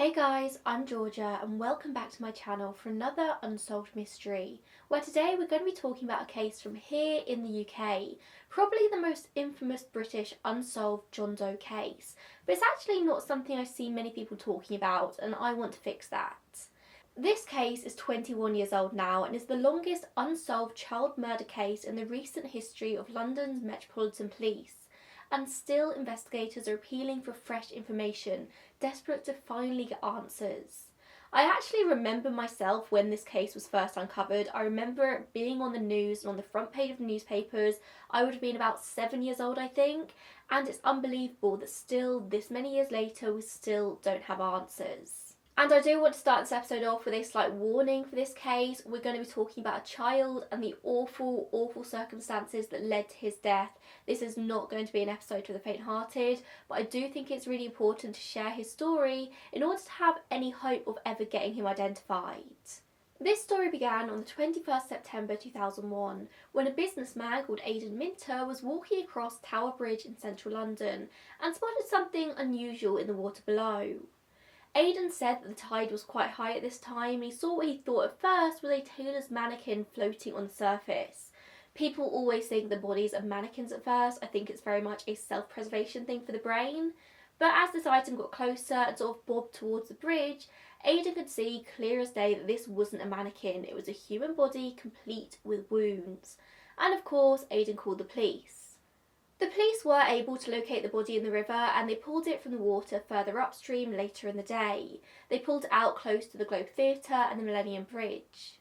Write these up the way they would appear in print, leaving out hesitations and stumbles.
Hey guys, I'm Georgia and welcome back to my channel for another unsolved mystery, where today we're going to be talking about a case from here in the UK, probably the most infamous British unsolved John Doe case, but it's actually not something I see many people talking about and I want to fix that. This case is 21 years old now and is the longest unsolved child murder case in the recent history of London's Metropolitan Police. And still investigators are appealing for fresh information, desperate to finally get answers. I actually remember myself when this case was first uncovered. I remember it being on the news and on the front page of the newspapers. I would have been about 7 years old, I think, and it's unbelievable that still, this many years later, we still don't have answers. And I do want to start this episode off with a slight warning for this case. We're going to be talking about a child and the awful, awful circumstances that led to his death. This is not going to be an episode for the faint-hearted, but I do think it's really important to share his story in order to have any hope of ever getting him identified. This story began on the 21st September 2001, when a businessman called Aidan Minter was walking across Tower Bridge in central London and spotted something unusual in the water below. Aidan said that the tide was quite high at this time and he saw what he thought at first was a tailor's mannequin floating on the surface. People always think the bodies of mannequins at first. I think it's very much a self-preservation thing for the brain. But as this item got closer and sort of bobbed towards the bridge, Aidan could see clear as day that this wasn't a mannequin. It was a human body complete with wounds. And of course, Aidan called the police. The police were able to locate the body in the river and they pulled it from the water further upstream later in the day. They pulled it out close to the Globe Theatre and the Millennium Bridge.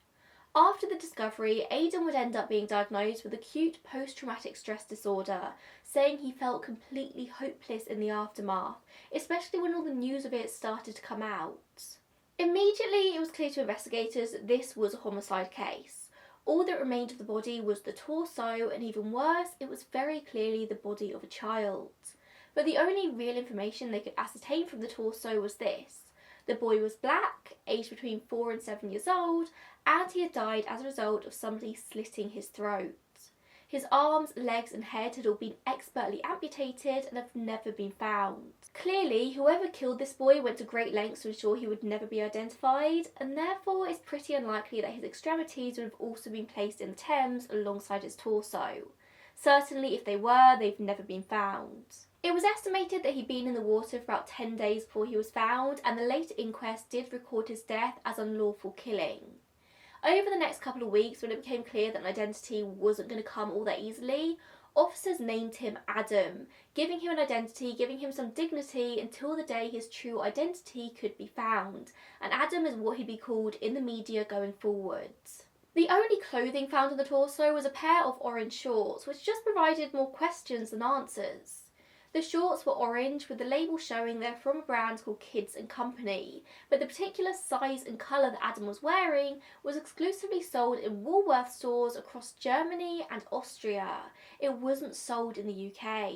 After the discovery, Aidan would end up being diagnosed with acute post-traumatic stress disorder, saying he felt completely hopeless in the aftermath, especially when all the news of it started to come out. Immediately, it was clear to investigators that this was a homicide case. All that remained of the body was the torso, and even worse, it was very clearly the body of a child. But the only real information they could ascertain from the torso was this. The boy was black, aged between 4 and 7 years old, and he had died as a result of somebody slitting his throat. His arms, legs and head had all been expertly amputated and have never been found. Clearly, whoever killed this boy went to great lengths to ensure he would never be identified, and therefore it's pretty unlikely that his extremities would have also been placed in the Thames alongside his torso. Certainly, if they were, they've never been found. It was estimated that he'd been in the water for about 10 days before he was found, and the later inquest did record his death as unlawful killing. Over the next couple of weeks, when it became clear that an identity wasn't going to come all that easily, officers named him Adam, giving him an identity, giving him some dignity until the day his true identity could be found, and Adam is what he'd be called in the media going forwards. The only clothing found on the torso was a pair of orange shorts, which just provided more questions than answers. The shorts were orange with the label showing they're from a brand called Kids and Company, but the particular size and colour that Adam was wearing was exclusively sold in Woolworth stores across Germany and Austria. It wasn't sold in the UK.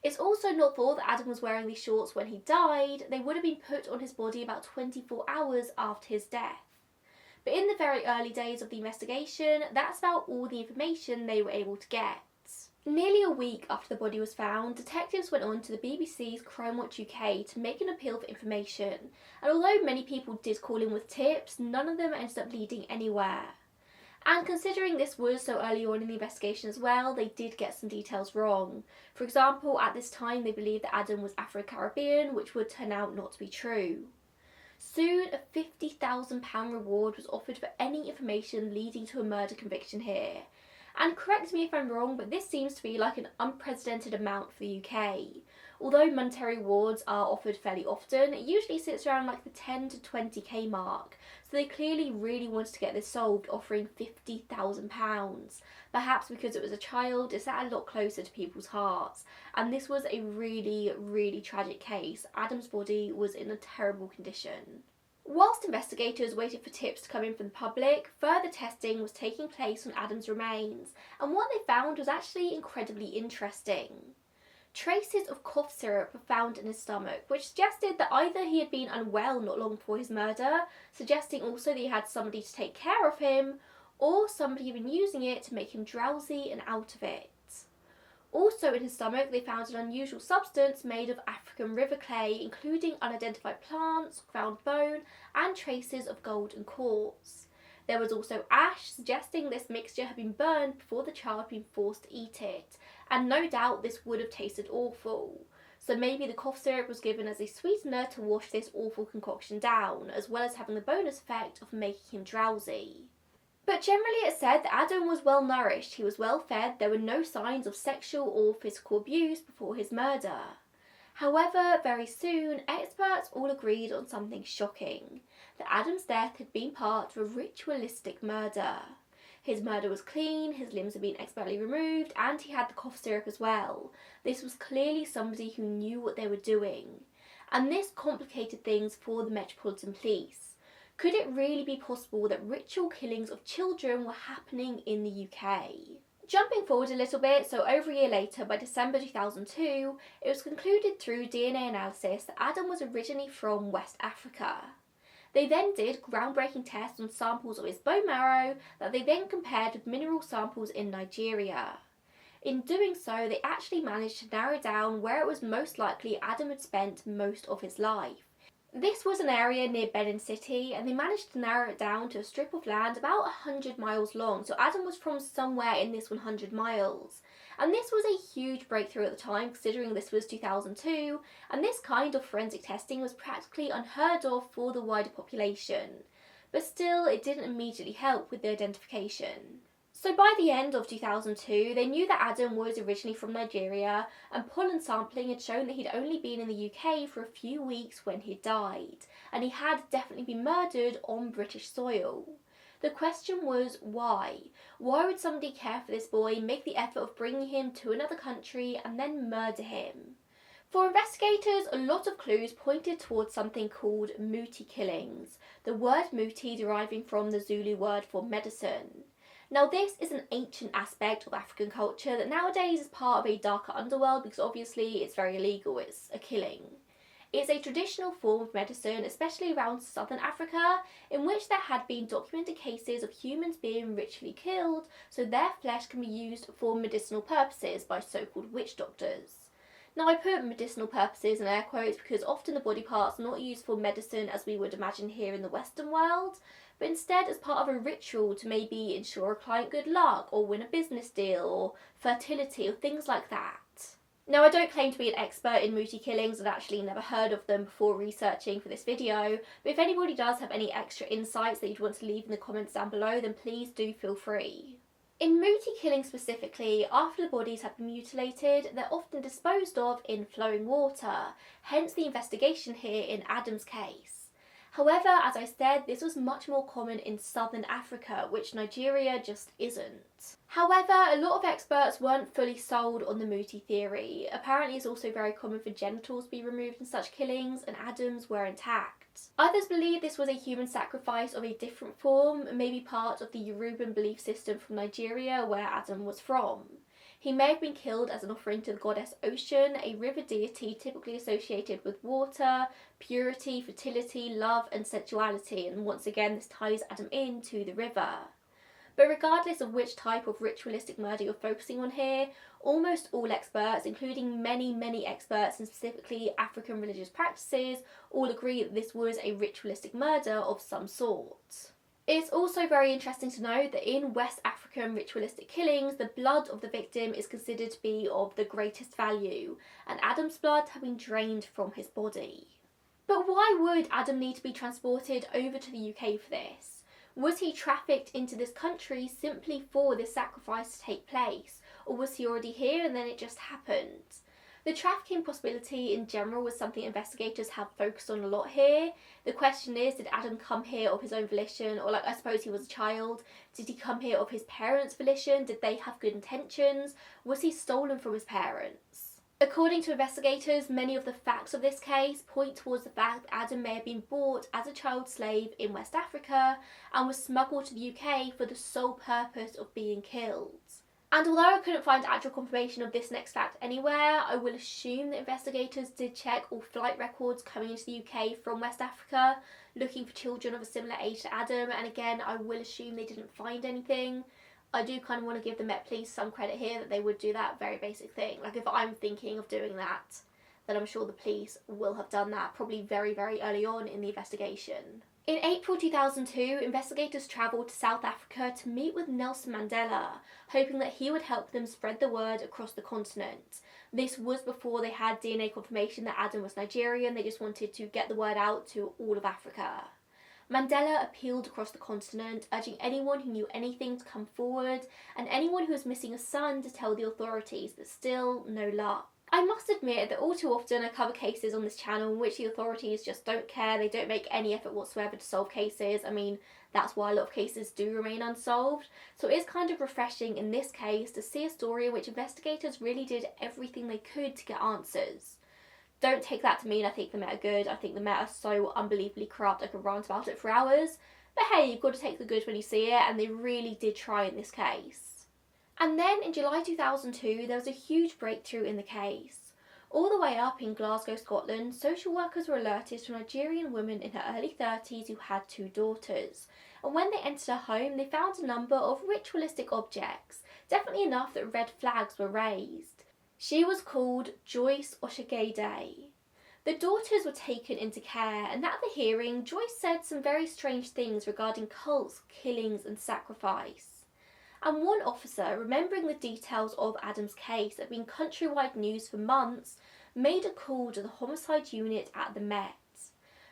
It's also not thought that Adam was wearing these shorts when he died. They would have been put on his body about 24 hours after his death. But in the very early days of the investigation, that's about all the information they were able to get. Nearly a week after the body was found, detectives went on to the BBC's Crime Watch UK to make an appeal for information, and although many people did call in with tips, none of them ended up leading anywhere. And considering this was so early on in the investigation as well, they did get some details wrong. For example, at this time they believed that Adam was Afro-Caribbean, which would turn out not to be true. Soon, a £50,000 reward was offered for any information leading to a murder conviction here. And correct me if I'm wrong, but this seems to be like an unprecedented amount for the UK. Although monetary rewards are offered fairly often, it usually sits around like the 10 to 20k mark. So they clearly really wanted to get this solved, offering £50,000. Perhaps because it was a child, it sat a lot closer to people's hearts. And this was a really, really tragic case. Adam's body was in a terrible condition. Whilst investigators waited for tips to come in from the public, further testing was taking place on Adam's remains, and what they found was actually incredibly interesting. Traces of cough syrup were found in his stomach, which suggested that either he had been unwell not long before his murder, suggesting also that he had somebody to take care of him, or somebody had been using it to make him drowsy and out of it. Also in his stomach, they found an unusual substance made of African river clay, including unidentified plants, ground bone, and traces of gold and quartz. There was also ash, suggesting this mixture had been burned before the child had been forced to eat it, and no doubt this would have tasted awful. So maybe the cough syrup was given as a sweetener to wash this awful concoction down, as well as having the bonus effect of making him drowsy. But generally it's said that Adam was well nourished, he was well fed, there were no signs of sexual or physical abuse before his murder. However, very soon, experts all agreed on something shocking, that Adam's death had been part of a ritualistic murder. His murder was clean, his limbs had been expertly removed, and he had the cough syrup as well. This was clearly somebody who knew what they were doing. And this complicated things for the Metropolitan Police. Could it really be possible that ritual killings of children were happening in the UK? Jumping forward a little bit, so over a year later, by December 2002, it was concluded through DNA analysis that Adam was originally from West Africa. They then did groundbreaking tests on samples of his bone marrow that they then compared with mineral samples in Nigeria. In doing so, they actually managed to narrow down where it was most likely Adam had spent most of his life. This was an area near Benin City, and they managed to narrow it down to a strip of land about 100 miles long, so Adam was from somewhere in this 100 miles. And this was a huge breakthrough at the time, considering this was 2002, and this kind of forensic testing was practically unheard of for the wider population. But still, it didn't immediately help with the identification. So by the end of 2002, they knew that Adam was originally from Nigeria, and pollen sampling had shown that he'd only been in the UK for a few weeks when he died, and he had definitely been murdered on British soil. The question was why? Why would somebody care for this boy, make the effort of bringing him to another country, and then murder him? For investigators, a lot of clues pointed towards something called muti killings, the word muti deriving from the Zulu word for medicine. Now this is an ancient aspect of African culture that nowadays is part of a darker underworld because obviously it's very illegal, it's a killing. It's a traditional form of medicine, especially around southern Africa, in which there had been documented cases of humans being ritually killed so their flesh can be used for medicinal purposes by so-called witch doctors. Now I put medicinal purposes in air quotes because often the body parts are not used for medicine as we would imagine here in the Western world, but instead as part of a ritual to maybe ensure a client good luck or win a business deal or fertility or things like that. Now I don't claim to be an expert in muti killings, I'd actually never heard of them before researching for this video, but if anybody does have any extra insights that you'd want to leave in the comments down below, then please do feel free. In muti killing specifically, after the bodies have been mutilated, they're often disposed of in flowing water, hence the investigation here in Adam's case. However, as I said, this was much more common in southern Africa, which Nigeria just isn't. However, a lot of experts weren't fully sold on the muti theory. Apparently it's also very common for genitals to be removed in such killings, and Adam's were intact. Others believe this was a human sacrifice of a different form, maybe part of the Yoruban belief system from Nigeria where Adam was from. He may have been killed as an offering to the goddess Ocean, a river deity typically associated with water, purity, fertility, love and sensuality, and once again this ties Adam into the river. But regardless of which type of ritualistic murder you're focusing on here, almost all experts, including many experts in specifically African religious practices, all agree that this was a ritualistic murder of some sort. It's also very interesting to note that in West African ritualistic killings, the blood of the victim is considered to be of the greatest value, and Adam's blood had been drained from his body. But why would Adam need to be transported over to the UK for this? Was he trafficked into this country simply for this sacrifice to take place, or was he already here and then it just happened? The trafficking possibility in general was something investigators have focused on a lot here. The question is, did Adam come here of his own volition, or I suppose he was a child, did he come here of his parents' volition? Did they have good intentions? Was he stolen from his parents? According to investigators, many of the facts of this case point towards the fact that Adam may have been bought as a child slave in West Africa and was smuggled to the UK for the sole purpose of being killed. And although I couldn't find actual confirmation of this next fact anywhere, I will assume that investigators did check all flight records coming into the UK from West Africa, looking for children of a similar age to Adam, and again I will assume they didn't find anything. I do kind of want to give the Met Police some credit here that they would do that very basic thing. Like, if I'm thinking of doing that, then I'm sure the police will have done that probably very, very early on in the investigation. In April 2002, investigators travelled to South Africa to meet with Nelson Mandela, hoping that he would help them spread the word across the continent. This was before they had DNA confirmation that Adam was Nigerian. They just wanted to get the word out to all of Africa. Mandela appealed across the continent, urging anyone who knew anything to come forward, and anyone who was missing a son to tell the authorities, but still no luck. I must admit that all too often I cover cases on this channel in which the authorities just don't care, they don't make any effort whatsoever to solve cases. I mean, that's why a lot of cases do remain unsolved. So it is kind of refreshing in this case to see a story in which investigators really did everything they could to get answers. Don't take that to mean I think the Met are good. I think the Met are so unbelievably corrupt I could rant about it for hours. But hey, you've got to take the good when you see it, and they really did try in this case. And then in July 2002, there was a huge breakthrough in the case. All the way up in Glasgow, Scotland, social workers were alerted to a Nigerian woman in her early 30s who had 2 daughters. And when they entered her home, they found a number of ritualistic objects, definitely enough that red flags were raised. She was called Joyce Oshagede. The daughters were taken into care, and at the hearing, Joyce said some very strange things regarding cults, killings and sacrifice. And one officer, remembering the details of Adam's case that had been countrywide news for months, made a call to the homicide unit at the Met.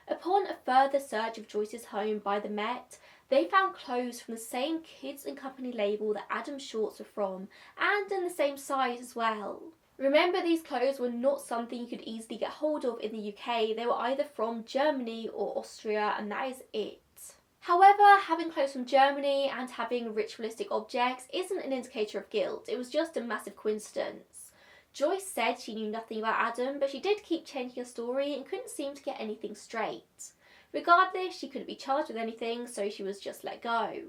Upon a further search of Joyce's home by the Met, they found clothes from the same Kids and Company label that Adam's shorts were from, and in the same size as well. Remember, these clothes were not something you could easily get hold of in the UK. They were either from Germany or Austria, and that is it. However, having clothes from Germany and having ritualistic objects isn't an indicator of guilt. It was just a massive coincidence. Joyce said she knew nothing about Adam, but she did keep changing her story and couldn't seem to get anything straight. Regardless, she couldn't be charged with anything, so she was just let go.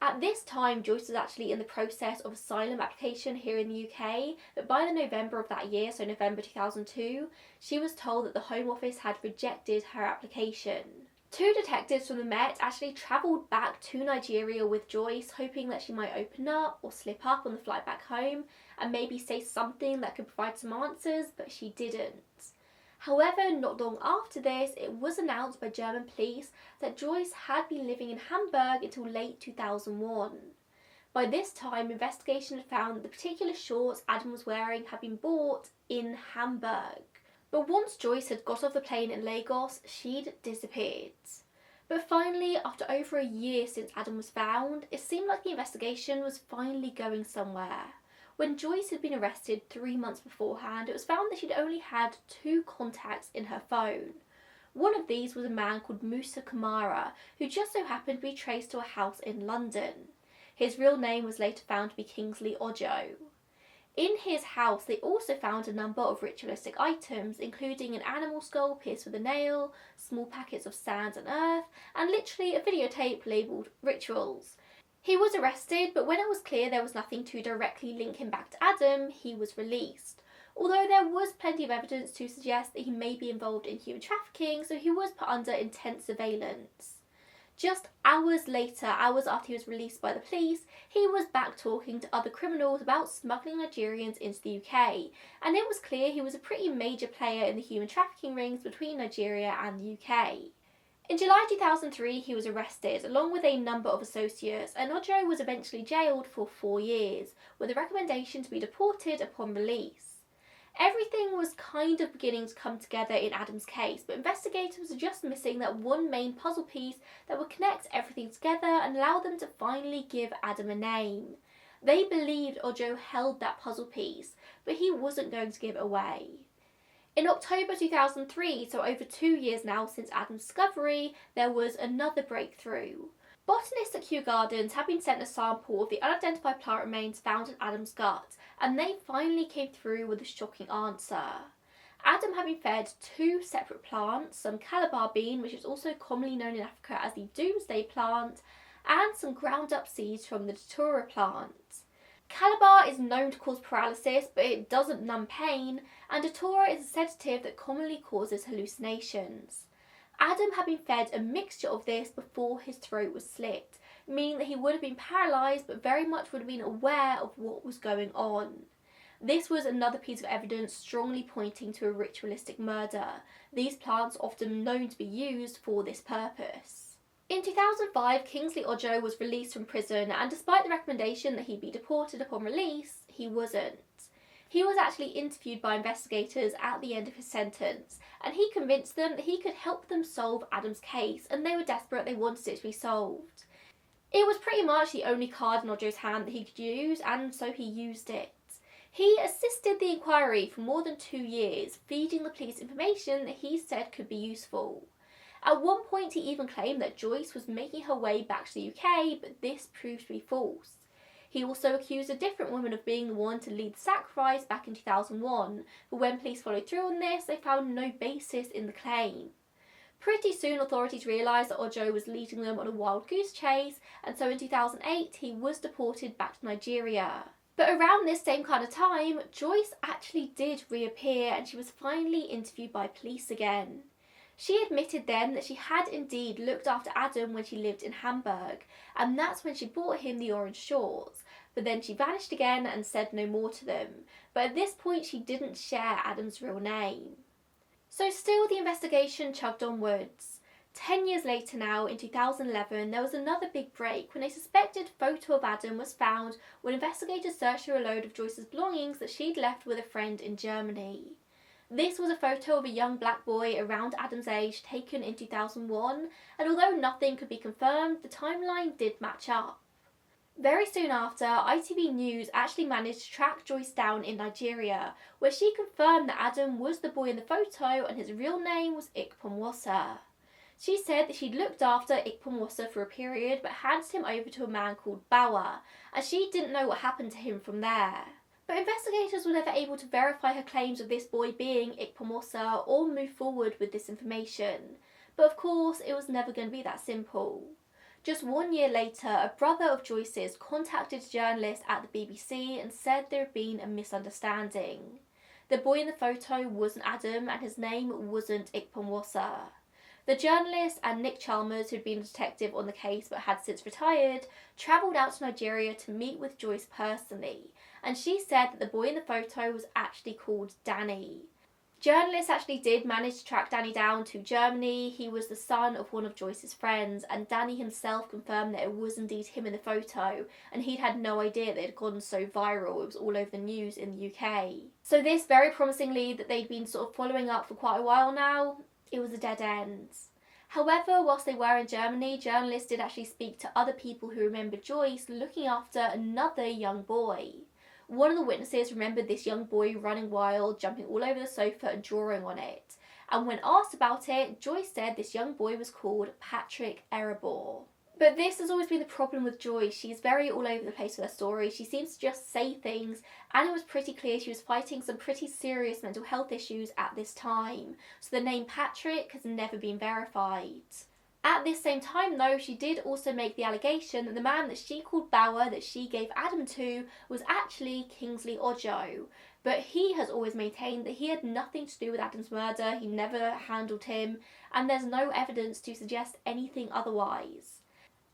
At this time, Joyce was actually in the process of asylum application here in the UK, but by the November of that year, so November 2002, she was told that the Home Office had rejected her application. 2 detectives from the Met actually travelled back to Nigeria with Joyce, hoping that she might open up or slip up on the flight back home and maybe say something that could provide some answers, but she didn't. However, not long after this, it was announced by German police that Joyce had been living in Hamburg until late 2001. By this time, investigation had found that the particular shorts Adam was wearing had been bought in Hamburg. But once Joyce had got off the plane in Lagos, she'd disappeared. But finally, after over a year since Adam was found, it seemed like the investigation was finally going somewhere. When Joyce had been arrested 3 months beforehand, it was found that she'd only had 2 contacts in her phone. One of these was a man called Musa Kamara, who just so happened to be traced to a house in London. His real name was later found to be Kingsley Ojo. In his house, they also found a number of ritualistic items, including an animal skull pierced with a nail, small packets of sand and earth, and literally a videotape labelled Rituals. He was arrested, but when it was clear there was nothing to directly link him back to Adam, he was released. Although there was plenty of evidence to suggest that he may be involved in human trafficking, so he was put under intense surveillance. Just hours later, hours after he was released by the police, he was back talking to other criminals about smuggling Nigerians into the UK, and it was clear he was a pretty major player in the human trafficking rings between Nigeria and the UK. In July 2003, he was arrested, along with a number of associates, and Ojo was eventually jailed for 4 years, with a recommendation to be deported upon release. Everything was kind of beginning to come together in Adam's case, but investigators were just missing that one main puzzle piece that would connect everything together and allow them to finally give Adam a name. They believed Ojo held that puzzle piece, but he wasn't going to give it away. In October 2003, so over 2 years now since Adam's discovery, there was another breakthrough. Botanists at Kew Gardens had been sent a sample of the unidentified plant remains found in Adam's gut, and they finally came through with a shocking answer. Adam had been fed 2 separate plants, some calabar bean, which is also commonly known in Africa as the doomsday plant, and some ground up seeds from the datura plant. Calabar is known to cause paralysis, but it doesn't numb pain, and datura is a sedative that commonly causes hallucinations. Adam had been fed a mixture of this before his throat was slit. meaning that he would have been paralysed but very much would have been aware of what was going on. This was another piece of evidence strongly pointing to a ritualistic murder, these plants often known to be used for this purpose. In 2005, Kingsley Ojo was released from prison, and despite the recommendation that he be deported upon release, he wasn't. He was actually interviewed by investigators at the end of his sentence, and he convinced them that he could help them solve Adam's case, and they were desperate, they wanted it to be solved. It was pretty much the only card in Ojo's hand that he could use, and so he used it. He assisted the inquiry for more than 2 years, feeding the police information that he said could be useful. At one point he even claimed that Joyce was making her way back to the UK, but this proved to be false. He also accused a different woman of being the one to lead the sacrifice back in 2001, but when police followed through on this, they found no basis in the claim. Pretty soon authorities realised that Ojo was leading them on a wild goose chase, and so in 2008 he was deported back to Nigeria. But around this same kind of time, Joyce actually did reappear, and she was finally interviewed by police again. She admitted then that she had indeed looked after Adam when she lived in Hamburg, and that's when she bought him the orange shorts, but then she vanished again and said no more to them. But at this point she didn't share Adam's real name. So still the investigation chugged onwards. 10 years later now, in 2011, there was another big break when a suspected photo of Adam was found when investigators searched through a load of Joyce's belongings that she'd left with a friend in Germany. This was a photo of a young black boy around Adam's age taken in 2001, and although nothing could be confirmed, the timeline did match up. Very soon after, ITV News actually managed to track Joyce down in Nigeria, where she confirmed that Adam was the boy in the photo and his real name was Ikpomwasa. She said that she'd looked after Ikpomwasa for a period but handed him over to a man called Bawa, and she didn't know what happened to him from there. But investigators were never able to verify her claims of this boy being Ikpomwasa or move forward with this information. But of course, it was never going to be that simple. Just 1 year later, a brother of Joyce's contacted a journalist at the BBC and said there had been a misunderstanding. The boy in the photo wasn't Adam and his name wasn't Ikpomwasa. The journalist and Nick Chalmers, who'd been a detective on the case but had since retired, travelled out to Nigeria to meet with Joyce personally, and she said that the boy in the photo was actually called Danny. Journalists actually did manage to track Danny down to Germany. He was the son of one of Joyce's friends, and Danny himself confirmed that it was indeed him in the photo, and he'd had no idea that it had gone so viral. It was all over the news in the UK. So this very promising lead that they'd been sort of following up for quite a while now, it was a dead end. However, whilst they were in Germany, journalists did actually speak to other people who remembered Joyce looking after another young boy. One of the witnesses remembered this young boy running wild, jumping all over the sofa and drawing on it. And when asked about it, Joyce said this young boy was called Patrick Erebor. But this has always been the problem with Joyce. She's very all over the place with her story. She seems to just say things, and it was pretty clear she was fighting some pretty serious mental health issues at this time. So the name Patrick has never been verified. At this same time though, she did also make the allegation that the man that she called Bauer that she gave Adam to was actually Kingsley Ojo. But he has always maintained that he had nothing to do with Adam's murder, he never handled him, and there's no evidence to suggest anything otherwise.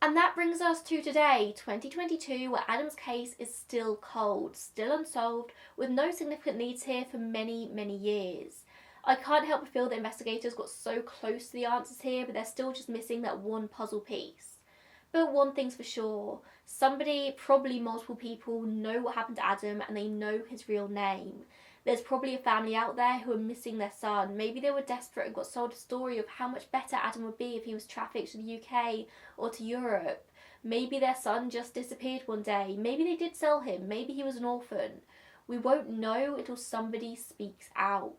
And that brings us to today, 2022, where Adam's case is still cold, still unsolved, with no significant leads here for many, many years. I can't help but feel that investigators got so close to the answers here, but they're still just missing that one puzzle piece. But one thing's for sure, somebody, probably multiple people, know what happened to Adam and they know his real name. There's probably a family out there who are missing their son. Maybe they were desperate and got sold a story of how much better Adam would be if he was trafficked to the UK or to Europe. Maybe their son just disappeared one day. Maybe they did sell him. Maybe he was an orphan. We won't know until somebody speaks out.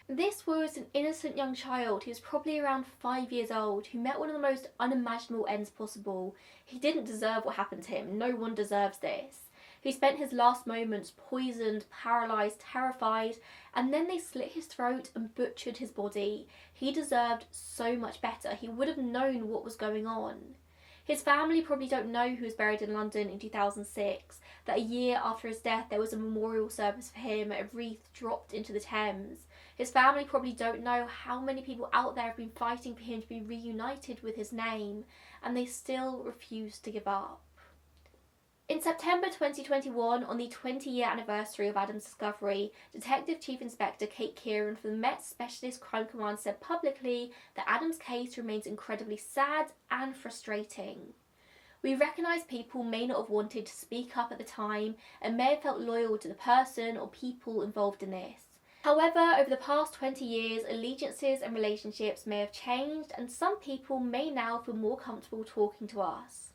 This was an innocent young child who was probably around 5 years old who met one of the most unimaginable ends possible. He didn't deserve what happened to him. No one deserves this. He spent his last moments poisoned, paralysed, terrified, and then they slit his throat and butchered his body. He deserved so much better. He would have known what was going on. His family probably don't know who was buried in London in 2006, that a year after his death there was a memorial service for him, a wreath dropped into the Thames. His family probably don't know how many people out there have been fighting for him to be reunited with his name, and they still refuse to give up. In September 2021, on the 20-year anniversary of Adam's discovery, Detective Chief Inspector Kate Kieran from the Met Specialist Crime Command said publicly that Adam's case remains incredibly sad and frustrating. We recognise people may not have wanted to speak up at the time and may have felt loyal to the person or people involved in this. However, over the past 20 years, allegiances and relationships may have changed, and some people may now feel more comfortable talking to us.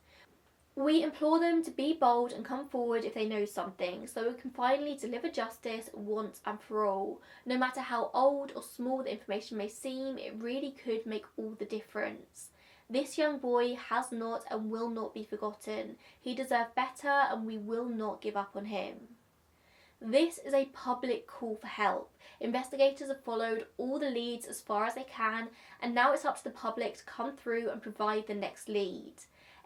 We implore them to be bold and come forward if they know something, so we can finally deliver justice once and for all. No matter how old or small the information may seem, it really could make all the difference. This young boy has not and will not be forgotten. He deserved better, and we will not give up on him. This is a public call for help. Investigators have followed all the leads as far as they can, and now it's up to the public to come through and provide the next lead.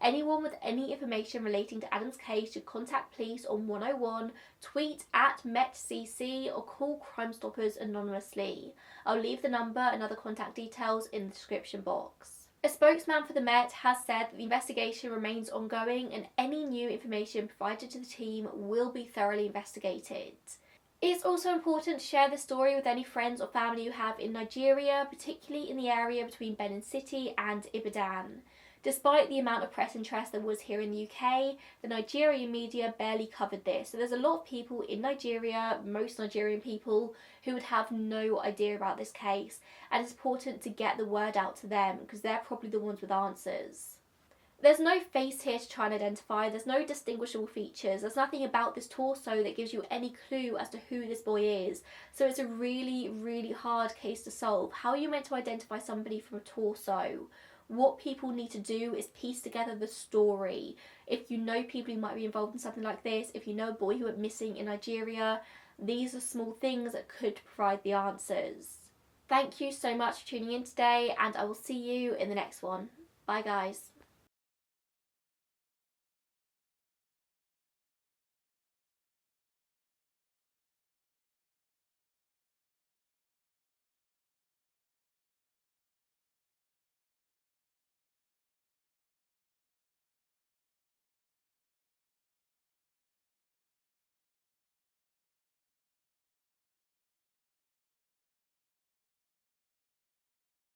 Anyone with any information relating to Adam's case should contact police on 101, tweet at METCC, or call Crime Stoppers anonymously. I'll leave the number and other contact details in the description box. A spokesman for the Met has said that the investigation remains ongoing and any new information provided to the team will be thoroughly investigated. It's also important to share the story with any friends or family you have in Nigeria, particularly in the area between Benin City and Ibadan. Despite the amount of press interest there was here in the UK, the Nigerian media barely covered this. So there's a lot of people in Nigeria, most Nigerian people, who would have no idea about this case. And it's important to get the word out to them because they're probably the ones with answers. There's no face here to try and identify, there's no distinguishable features, there's nothing about this torso that gives you any clue as to who this boy is. So it's a really, really hard case to solve. How are you meant to identify somebody from a torso? What people need to do is piece together the story. If you know people who might be involved in something like this, if you know a boy who went missing in Nigeria, these are small things that could provide the answers. Thank you so much for tuning in today, and I will see you in the next one. Bye guys.